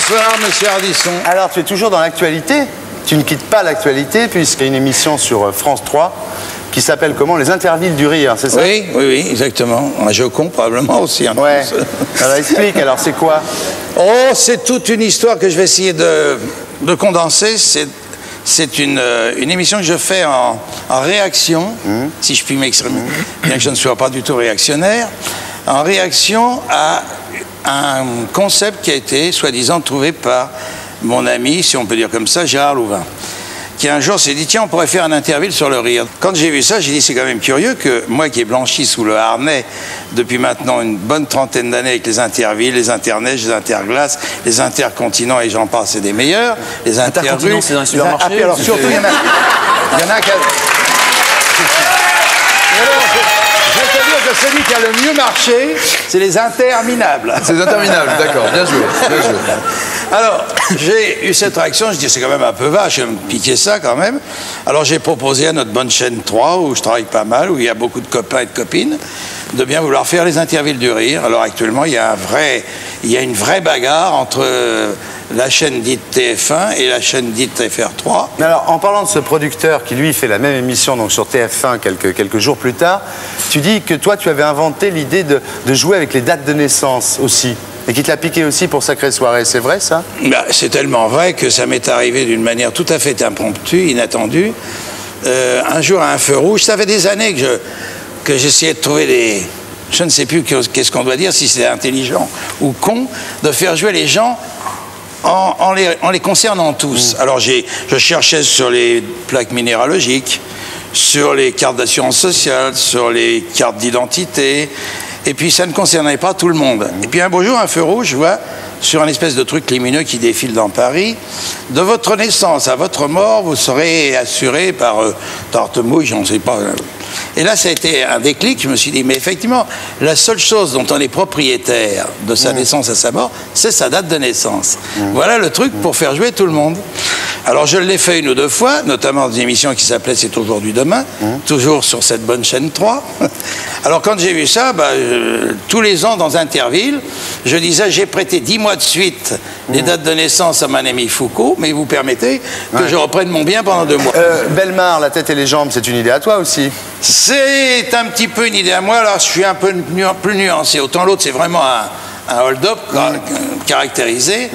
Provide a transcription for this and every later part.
Bonsoir, monsieur Ardisson. Alors, tu es toujours dans l'actualité. Tu ne quittes pas l'actualité, puisqu'il y a une émission sur France 3 qui s'appelle comment? Les Intervilles du rire, c'est ça? Oui, oui, oui, exactement. Un jeu con, probablement aussi. Un ouais. Alors, explique, alors, c'est quoi? Oh, c'est toute une histoire que je vais essayer de condenser. C'est une émission que je fais en réaction, si je puis m'exprimer, bien que je ne sois pas du tout réactionnaire, en réaction à un concept qui a été, soi-disant, trouvé par mon ami, si on peut dire comme ça, Gérard Louvain, qui un jour s'est dit, tiens, on pourrait faire un interville sur le rire. Quand j'ai vu ça, j'ai dit, c'est quand même curieux que moi qui ai blanchi sous le harnais depuis maintenant une bonne trentaine d'années avec les intervilles, les interneiges, les interglaces, les intercontinents et j'en passe, c'est des meilleurs, les interrues. C'est dans les supermarchés. Alors surtout, il y en a qui... Je vais te dire que celui qui a le mieux marché, c'est les interminables. C'est les interminables, d'accord, bien joué, bien joué. Alors, j'ai eu cette réaction, je dis c'est quand même un peu vache, je vais me piquer ça quand même. Alors j'ai proposé à notre bonne chaîne 3, où je travaille pas mal, où il y a beaucoup de copains et de copines, de bien vouloir faire les intervilles du rire. Alors actuellement, il y a une vraie bagarre entre la chaîne dite TF1 et la chaîne dite FR3. Alors, en parlant de ce producteur qui, lui, fait la même émission donc sur TF1 quelques jours plus tard, tu dis que toi, tu avais inventé l'idée de jouer avec les dates de naissance aussi. Et qui te l'a piqué aussi pour Sacrée Soirée, c'est vrai ça? Bah, c'est tellement vrai que ça m'est arrivé d'une manière tout à fait impromptue, inattendue. Un jour à un feu rouge, ça fait des années que j'essayais de trouver des... Je ne sais plus qu'est-ce qu'on doit dire, si c'est intelligent ou con, de faire jouer les gens en les concernant tous. Alors je cherchais sur les plaques minéralogiques, sur les cartes d'assurance sociale, sur les cartes d'identité... Et puis ça ne concernait pas tout le monde. Et puis un beau jour, un feu rouge, je vois, sur un espèce de truc lumineux qui défile dans Paris, de votre naissance à votre mort, vous serez assuré par Tartemouille, je ne sais pas. Et là, ça a été un déclic. Je me suis dit, mais effectivement, la seule chose dont on est propriétaire de sa naissance à sa mort, c'est sa date de naissance. Voilà le truc pour faire jouer tout le monde. Alors, je l'ai fait une ou deux fois, notamment dans une émission qui s'appelait C'est aujourd'hui demain, toujours sur cette bonne chaîne 3. Alors, quand j'ai vu ça, tous les ans dans Interville, je disais, j'ai prêté 10 mois de suite les dates de naissance à mon ami Foucault, mais vous permettez que je reprenne mon bien pendant 2 mois. Bellemare, la tête et les jambes, c'est une idée à toi aussi? C'est un petit peu une idée à moi, alors je suis un peu plus nuancé. Autant l'autre, c'est vraiment un hold-up caractérisé.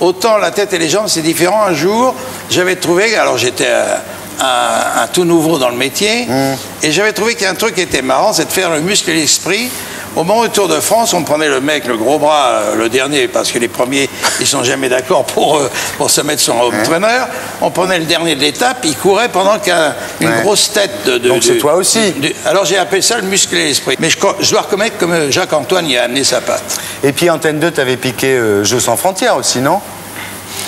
Autant la tête et les jambes, c'est différent. Un jour, j'avais trouvé, alors j'étais un tout nouveau dans le métier, et j'avais trouvé qu'il y a un truc qui était marrant, c'est de faire le muscle et l'esprit. Au moment du Tour de France, on prenait le mec, le gros bras, le dernier, parce que les premiers, ils sont jamais d'accord pour se mettre sur un home trainer. On prenait le dernier de l'étape, il courait pendant qu'une grosse tête de... Donc c'est toi aussi. Alors j'ai appelé ça le muscle et l'esprit. Mais je dois reconnaître que Jacques-Antoine y a amené sa patte. Et puis Antenne 2, t'avais piqué Jeux sans frontières aussi, non?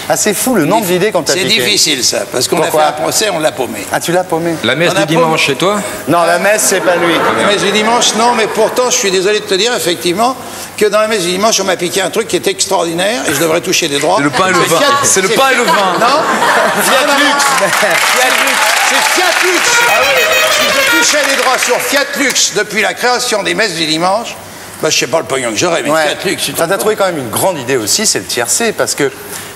Ah, c'est fou le nombre d'idées qu'on t'a piqué. C'est difficile ça, parce qu'on a fait un procès, on l'a paumé. Ah, tu l'as paumé? La messe du dimanche chez toi? Non, la messe, c'est pas lui. La messe du dimanche, non, mais pourtant, je suis désolé de te dire, effectivement, que dans la messe du dimanche, on m'a piqué un truc qui est extraordinaire et je devrais toucher des droits. C'est le pain et le vin. C'est le pain et le vin. Non, Fiat Lux. Fiat Lux. C'est Fiat Lux. Ah oui. Si je touchais les droits sur Fiat Lux depuis la création des messes du dimanche, je sais pas le pognon que j'aurais, mais Fiat Lux. T'as trouvé quand même une grande idée aussi, c'est le tiercé, parce que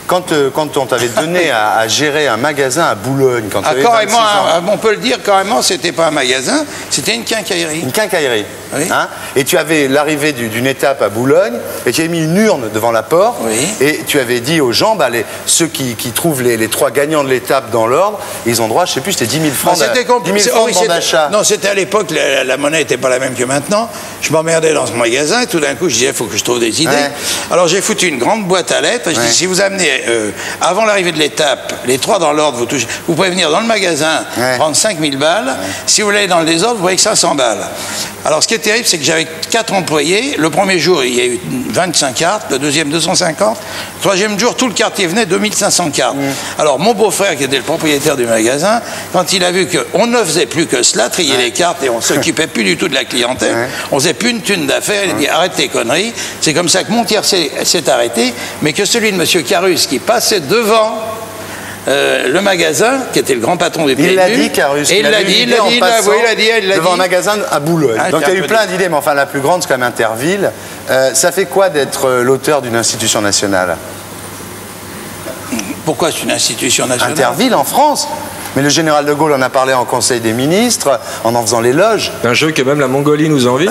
quand on t'avait donné à gérer un magasin à Boulogne, quand tu avais 26 ans... on peut le dire carrément, c'était pas un magasin, c'était une quincaillerie. Une quincaillerie. Oui. Hein? Et tu avais l'arrivée d'une étape à Boulogne, et tu avais mis une urne devant la porte, et tu avais dit aux gens, ceux qui trouvent les 3 gagnants de l'étape dans l'ordre, ils ont droit, je sais plus, c'était 10 000 francs d'achat. Non, c'était à l'époque, la monnaie n'était pas la même que maintenant. Je m'emmerdais dans ce magasin, et tout d'un coup, je disais, il faut que je trouve des idées. Ouais. Alors j'ai foutu une grande boîte à lettres, et je dis, si vous amenez, avant l'arrivée de l'étape, les 3 dans l'ordre, vous pouvez venir dans le magasin, prendre 5 000 balles. Si vous voulez dans le désordre, vous voyez que 500 balles. Alors ce qui est terrible, c'est que j'avais 4 employés. Le premier jour, il y a eu 25 cartes. Le deuxième, 250. Le troisième jour, tout le quartier venait, 2500 cartes. Alors mon beau-frère, qui était le propriétaire du magasin, quand il a vu qu'on ne faisait plus que cela, trier les cartes, et on ne s'occupait plus du tout de la clientèle, on faisait plus une thune d'affaires, il a dit arrête tes conneries. C'est comme ça que mon tiercé s'est arrêté, mais que celui de M. Carus, qui passait devant le magasin, qui était le grand patron du PMU. Il l'a dit, Carus. Il l'a dit, devant un magasin à Boulogne. Donc il y a eu plein d'idées, mais enfin la plus grande, c'est quand même Interville. Ça fait quoi d'être l'auteur d'une institution nationale? Pourquoi c'est une institution nationale? Interville en France. Mais le général de Gaulle en a parlé en Conseil des ministres, en faisant l'éloge. Un jeu que même la Mongolie nous envie.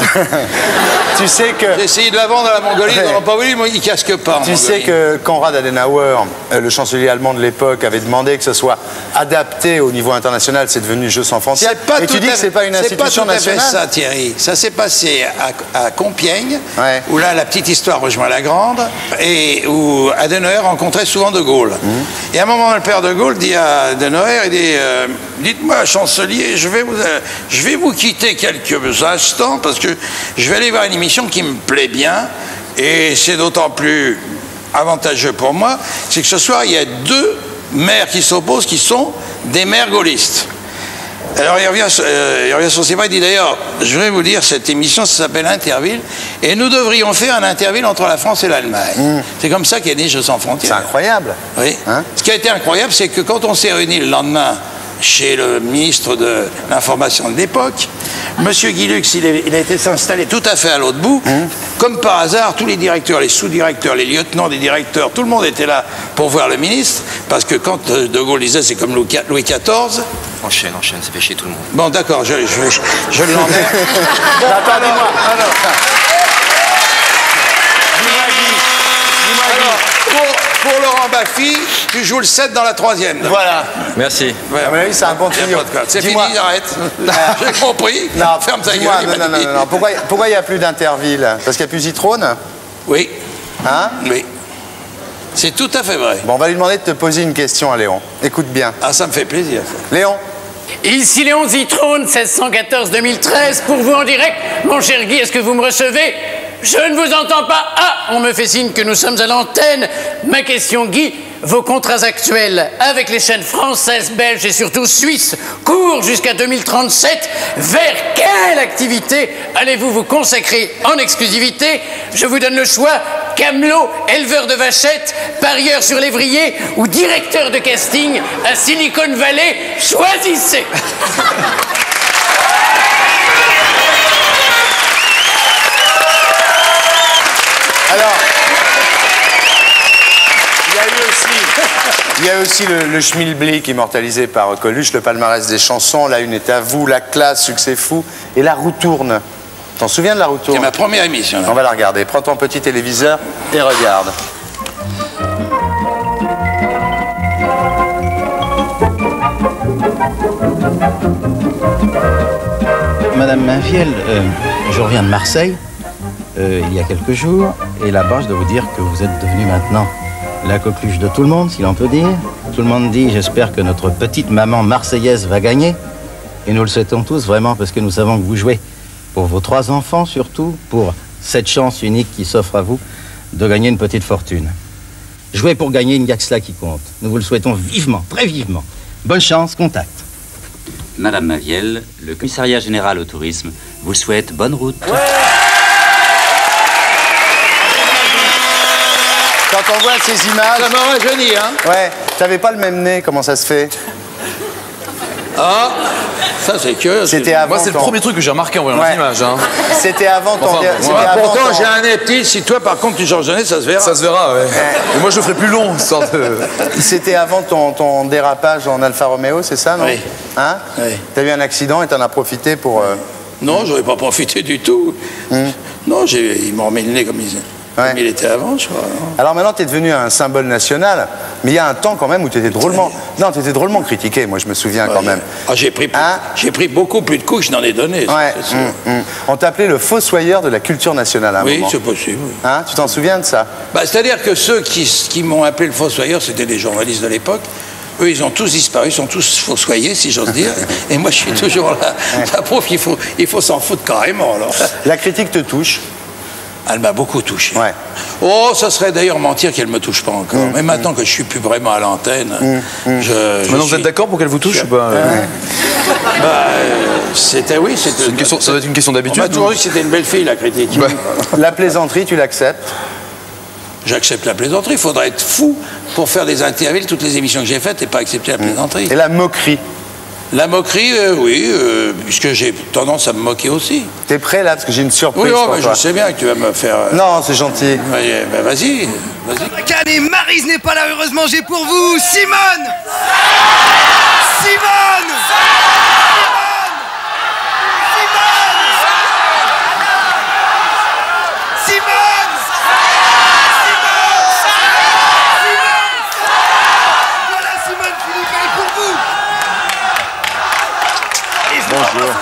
Tu sais que... J'ai essayé de la vendre à la Mongolie, ils n'ont pas voulu, moi, ils casquent pas. Tu sais que Konrad Adenauer, le chancelier allemand de l'époque, avait demandé que ce soit adapté au niveau international, c'est devenu Jeux sans frontières. Et tu dis que c'est pas une institution nationale? C'est pas tout à fait ça, Thierry. Ça s'est passé à Compiègne, où là, la petite histoire rejoint la grande, et où Adenauer rencontrait souvent de Gaulle. Et à un moment, le père de Gaulle dit à Adenauer, il dit, dites-moi, chancelier, je vais vous quitter quelques instants parce que je vais aller voir une émission qui me plaît bien et c'est d'autant plus avantageux pour moi, c'est que ce soir, il y a deux maires qui s'opposent qui sont des maires gaullistes. Alors il revient sur ses pas, il dit d'ailleurs, je vais vous dire, cette émission, ça s'appelle Interville, et nous devrions faire un Interville entre la France et l'Allemagne. C'est comme ça qu'est né Jeux sans frontières. C'est incroyable. Oui. Hein? Ce qui a été incroyable, c'est que quand on s'est réunis le lendemain chez le ministre de l'Information de l'époque, M. Guy Lux, il a été s'installer tout à fait à l'autre bout. Comme par hasard, tous les directeurs, les sous-directeurs, les lieutenants des directeurs, tout le monde était là pour voir le ministre, parce que quand De Gaulle disait c'est comme Louis XIV. Enchaîne, ça fait chier tout le monde. Bon, d'accord, je l'emmerde. Attendez-moi. Pour Laurent Baffy, tu joues le 7 dans la 3e. Voilà. Merci. Ouais, à mon avis, c'est un bon tuyau. C'est fini, arrête. J'ai compris. Non, ferme ta gueule. Non. Pourquoi il n'y a plus d'Interville? Parce qu'il n'y a plus Zitrone? Oui. Hein? Oui. C'est tout à fait vrai. Bon, on va lui demander de te poser une question à Léon. Écoute bien. Ah, ça me fait plaisir. Léon? Ici Léon Zitrone, 1614-2013, pour vous en direct. Mon cher Guy, est-ce que vous me recevez? Je ne vous entends pas. Ah, on me fait signe que nous sommes à l'antenne. Ma question, Guy, vos contrats actuels avec les chaînes françaises, belges et surtout suisses courent jusqu'à 2037. Vers quelle activité allez-vous vous consacrer en exclusivité? Je vous donne le choix. Camelot, éleveur de vachettes, parieur sur lévrier ou directeur de casting à Silicon Valley. Choisissez. Alors, il y a aussi le Schmilblick immortalisé par Coluche, le palmarès des chansons, La Une est à vous, La Classe, Succès fou, et La Roue tourne. T'en souviens de La Roue tourne? C'est ma première émission. Là. On va la regarder. Prends ton petit téléviseur et regarde. Madame Mainvielle, je reviens de Marseille. Il y a quelques jours, et là-bas, je dois vous dire que vous êtes devenu maintenant la coqueluche de tout le monde, si l'on peut dire. Tout le monde dit, j'espère que notre petite maman marseillaise va gagner. Et nous le souhaitons tous, vraiment, parce que nous savons que vous jouez pour vos 3 enfants, surtout, pour cette chance unique qui s'offre à vous de gagner une petite fortune. Jouez pour gagner, il n'y a que cela qui compte. Nous vous le souhaitons vivement, très vivement. Bonne chance, contact. Madame Mainvielle, le commissariat général au tourisme vous souhaite bonne route. Ouais. Quand on voit ces images... Ça m'a rajeuni, hein? Ouais. T'avais pas le même nez, comment ça se fait? Ah, ça c'est curieux. C'était avant. Moi, c'est le premier truc que j'ai remarqué en voyant les images. Hein. C'était avant ton... Pourtant, j'ai un nez petit. Si toi, par contre, tu changes de nez, ça se verra. Ça se verra, ouais. Et moi, je le ferai plus long. C'était avant ton dérapage en Alfa Romeo, c'est ça, non? Oui. Hein? Oui. T'as eu un accident et t'en as profité pour... Non, j'aurais pas profité du tout. Non, ils m'ont remis le nez comme il était avant, je crois. Alors maintenant, tu es devenu un symbole national, mais il y a un temps quand même où tu étais drôlement... Non, tu étais drôlement critiqué, moi je me souviens quand même. Ah, j'ai pris beaucoup plus de coups que je n'en ai donné. Ouais. On t'appelait le fossoyeur de la culture nationale à un moment. Oui, c'est possible. Oui. Hein? Tu t'en souviens de ça? C'est-à-dire que ceux qui m'ont appelé le fossoyeur, c'était des journalistes de l'époque. Eux, ils ont tous disparu, ils sont tous fossoyés, si j'ose dire. Et moi, je suis toujours là. La pauvre, il faut s'en foutre carrément, alors. La critique te touche? Elle m'a beaucoup touché. Ouais. Oh, ça serait d'ailleurs mentir qu'elle ne me touche pas encore. Mais maintenant que je suis plus vraiment à l'antenne, Maintenant, vous êtes d'accord pour qu'elle vous touche ou pas? C'était, oui, c'était... Ça doit être une question d'habitude. On m'a toujours dit que c'était une belle fille, la critique. Ouais. La plaisanterie, tu l'acceptes? J'accepte la plaisanterie. Il faudrait être fou pour faire des interviews, toutes les émissions que j'ai faites, et pas accepter la plaisanterie. Et la moquerie? La moquerie, oui, puisque j'ai tendance à me moquer aussi. T'es prêt là, parce que j'ai une surprise pour toi. Je sais bien que tu vas me faire... Non, c'est gentil. Ben, vas-y. Maryse n'est pas là, heureusement, j'ai pour vous Simone. Simone. Bonjour.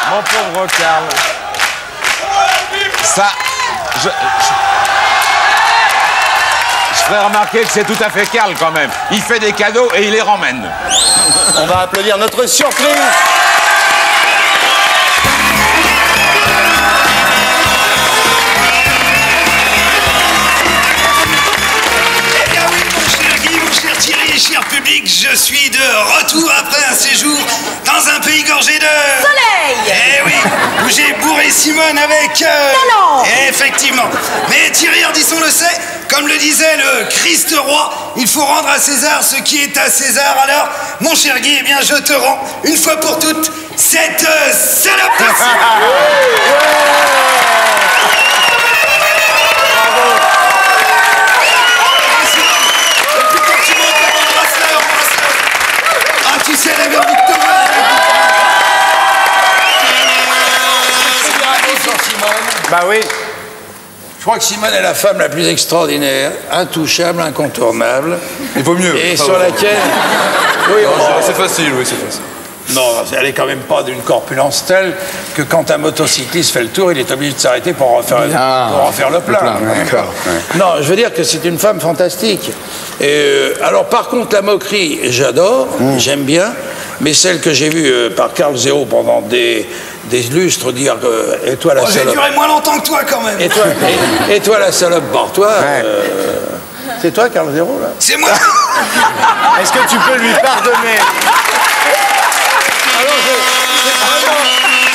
Mon pauvre Karl. Ça, je ferais remarquer que c'est tout à fait Karl quand même. Il fait des cadeaux et il les ramène. On va applaudir notre surprise. Cher public, je suis de retour après un séjour dans un pays gorgé de... Soleil. Eh oui, où j'ai bourré Simone avec... Talent. Effectivement. Mais Thierry Ardisson le sait, comme le disait le Christ roi, il faut rendre à César ce qui est à César. Alors, mon cher Guy, eh bien, je te rends, une fois pour toutes, cette salope. Tu sais la verre victoire. Bah oui. Je crois que Simone est la femme la plus extraordinaire, intouchable, incontournable. Il vaut mieux. Et sur laquelle... Oui, c'est facile, oui, c'est facile. Non, elle est quand même pas d'une corpulence telle que quand un motocycliste fait le tour, il est obligé de s'arrêter pour refaire le plein. D'accord. Non, je veux dire que c'est une femme fantastique. Et, alors, par contre, la moquerie, j'adore, j'aime bien, mais celle que j'ai vue par Karl Zéro pendant des lustres dire et toi la salope. J'ai duré moins longtemps que toi quand même. Et toi la salope, barre-toi. C'est toi, Karl Zéro, là? C'est moi. Est-ce que tu peux lui pardonner? Alors,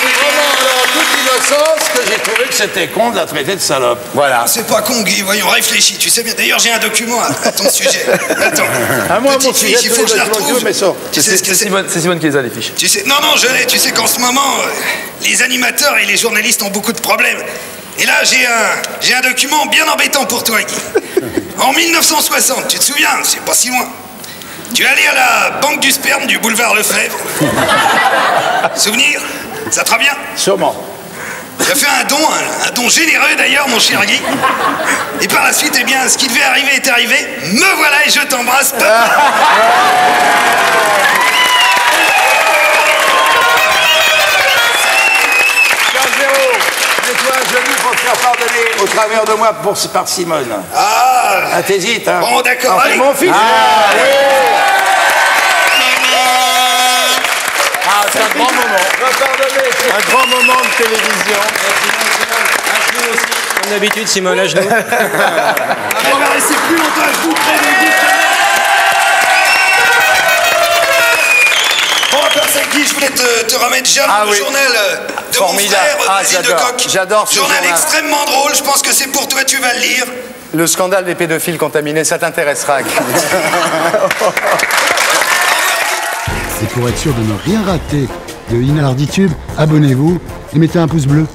c'est vraiment en toute innocence que j'ai trouvé que c'était con de la traiter de salope. Voilà. C'est pas con, Guy, voyons, réfléchis, tu sais bien. D'ailleurs, j'ai un document à ton sujet. Attends. À moi, mon Petite fiche, il faut que je la retrouve. Tu sais ce que C'est Simone qui les a, les fiches. Tu sais, non, je l'ai. Tu sais qu'en ce moment, les animateurs et les journalistes ont beaucoup de problèmes. Et là, j'ai un document bien embêtant pour toi, Guy. En 1960, tu te souviens, c'est pas si loin. Tu es allé à la banque du sperme du boulevard Lefebvre. Souvenir? Ça te revient? Sûrement. Tu as fait un don généreux d'ailleurs, mon cher Guy. Et par la suite, eh bien, ce qui devait arriver est arrivé. Me voilà et je t'embrasse. Mets-toi un genou pour te faire pardonner au travers de moi par Simone. Ah, t'hésites, hein? Bon, d'accord, allez. Mon fils. C'est un grand moment. Un grand moment de télévision. Comme d'habitude, Simone, à genoux. On va rester plus longtemps à genoux près de Guy. Bon, à part ça, Guy, je voulais te remettre le journal de mon frère, Basile de Coq. J'adore ce journal. Extrêmement drôle, je pense que c'est pour toi, tu vas le lire. Le scandale des pédophiles contaminés, ça t'intéressera. Et pour être sûr de ne rien rater de Inarditube, abonnez-vous et mettez un pouce bleu.